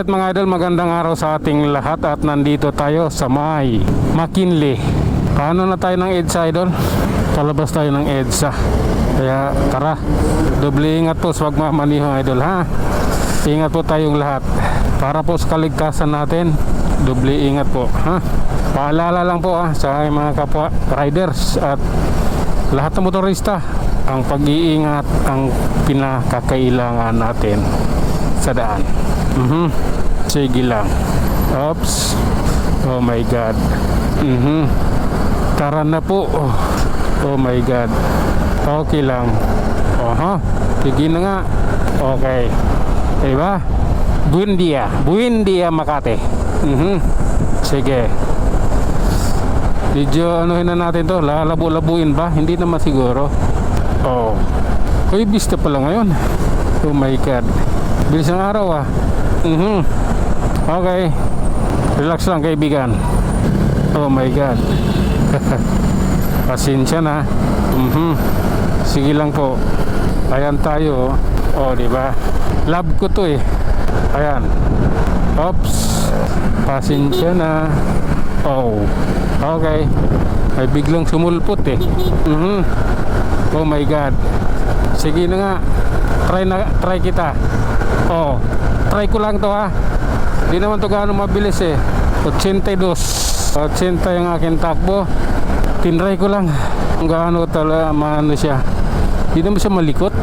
Alright mga idol, magandang araw sa ating lahat at nandito tayo sa may McKinley. Paano na tayo ng EDSA idol? Palabas tayo ng EDSA. Kaya tara, doble ingat po sa pagmamaniho idol ha. Ingat po tayong lahat. Para po sa kaligtasan natin, doble ingat po ha. Paalala lang po sa mga kapwa riders at lahat ng motorista, ang pag-iingat ang pinakakailangan natin sa daan. Sige lang. Oops. Oh my god. Tara na po. Oh my god. Okay lang. Sige na nga. Okay. Diba? Buendia Makati. Sige. Medyo anuhin na natin to. Lalabo-labuin ba? Hindi naman siguro. Oh. Uy, bista pala ngayon. Oh my god. Bilis ng araw Okay. Relax lang kaibigan. Oh my god. Pasensya na. Sige lang po. Ayan tayo. Oh, di ba? Love ko to eh. Ayan. Oops. Pasensya na. Oh. Okay. May biglang sumulpot eh. Oh my god. Sige na nga. Try kita. Oh. Try ko lang to ha. Di naman to gaano mabilis eh. 82 yung aking takbo. Tinry ko lang kung gaano talaga maano siya. Di naman siya malikot.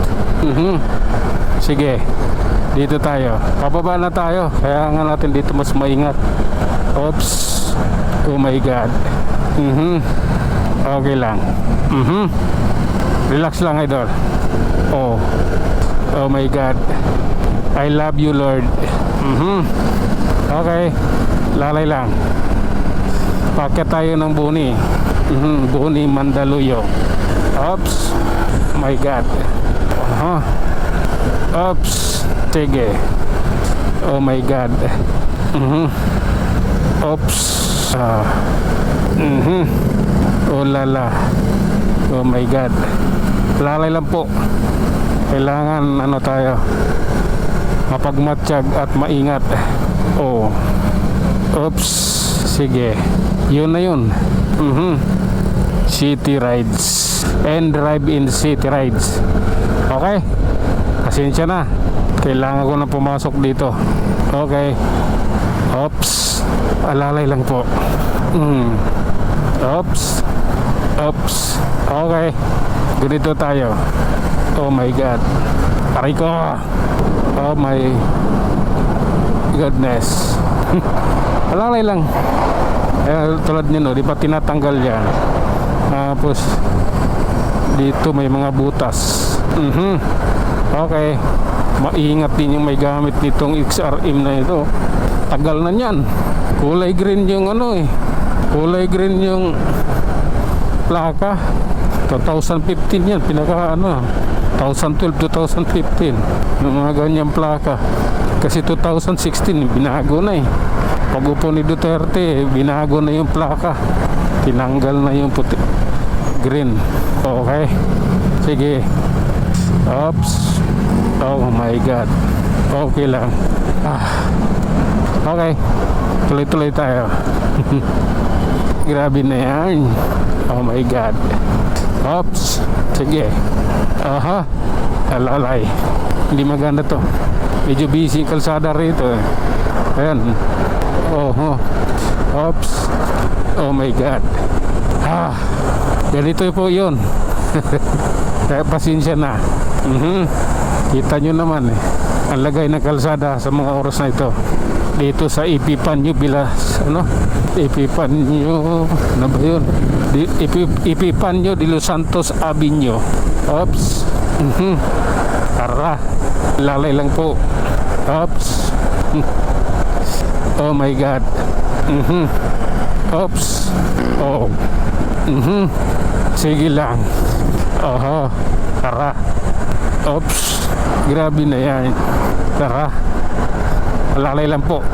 Sige. Dito tayo. Pababa na tayo. Kaya nga natin dito mas maingat. Oops. Oh my god. Okay lang. Relax lang idol. Oh my god. I love you Lord. Okay. Lalay lang. Paket tayo ng Buni. Buni Mandaluyong. Oops. My god. Oops. Sige. Oh my god. Oops. Oh lala. Oh my god. Lalay lang po. Kailangan ano tayo, mapagmatsyag at maingat. Oh. Oops. Sige. Yun na yun. City rides and drive-in city rides. Okay. Pasensya na. Kailangan ko na pumasok dito. Okay. Oops. Alalay lang po. Oops. Oops. Okay. Ganito tayo. Oh my god. Aray ko. Oh my goodness. Alalay lang. Tulad nyo no, di pa tinatanggal yan. Tapos dito may mga butas. Okay. Maingat din yung may gamit nitong XRM na ito. Tagal na yan. Kulay green yung ano eh. Kulay green yung plaka. 2015 yan. Pinaka ano 2012, 2015 yung mga ganyang plaka. Kasi 2016 binago na eh. Pag upo ni Duterte binago na yung plaka. Tinanggal na yung puti, green. Okay. Sige. Oops. Oh my god. Okay lang. Okay. Tuloy-tuloy tayo. Grabe na yan. Oh my god. Oops. Sige. Alalay. Hindi maganda to. Medyo busy kalsada rito eh. Ayan. Oops. Oh my god. Ganito po yun. Kaya pasensya na. Kita nyo naman eh, ang lagay ng kalsada sa mga oras na ito dito sa Epifanio Epifanio ano ba yun? Epifanio de los Santos Avenue. Oops. Tara. Lalay lang po. Oops. Oh my god. Oops. Oh. Sige lang. Tara. Oops. Grabe na yan. Tara. Lalay lang po.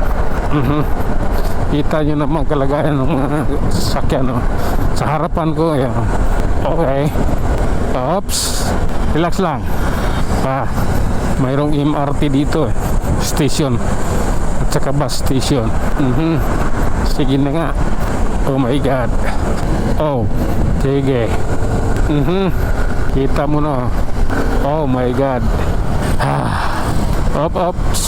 Kita nyo naman kalagayan ng mga sasakyan sa harapan ko. Yan. Okay. Oops. Relax lang. Mayroong MRT dito station. at saka bus station. Sige na nga. Oh my God. Oh, sige. Kita mo na. Oh my God. Ops.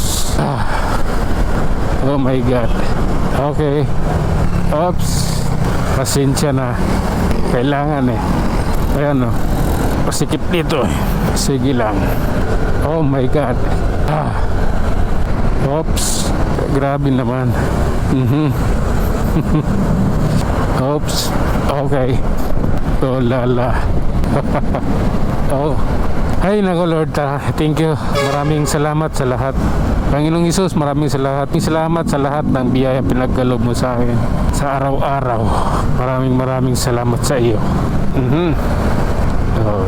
Oh my God. Okay. Ops. Pasensya na. Kailangan eh. Ayan o. Pasikip dito eh. Sige lang. Oh my God. Ops. Grabe naman. Oops. Okay. Oh lala. Oh. Ay nako Lord, thank you. Maraming salamat sa lahat. Panginoong Hesus, maraming salamat sa lahat ng biyaya pinagkaloob mo sa akin sa araw-araw. Maraming salamat sa iyo. Oh.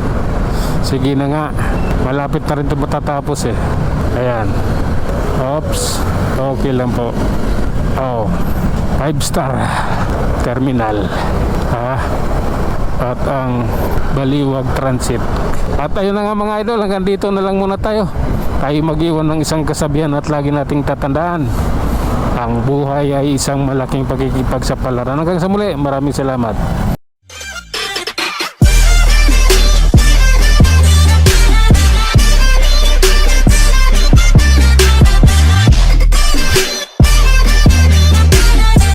Sige na nga. Malapit na rin ito matatapos eh. Ayan. Oops. Okay lang po. Oh. 5-star terminal. At ang Baliwag Transit. At ayun na nga mga idol, hanggang dito na lang muna tayo. Tayo mag-iwan ng isang kasabihan at lagi nating tatandaan. Ang buhay ay isang malaking pagkikipag sa palaran. Hanggang sa muli, maraming salamat.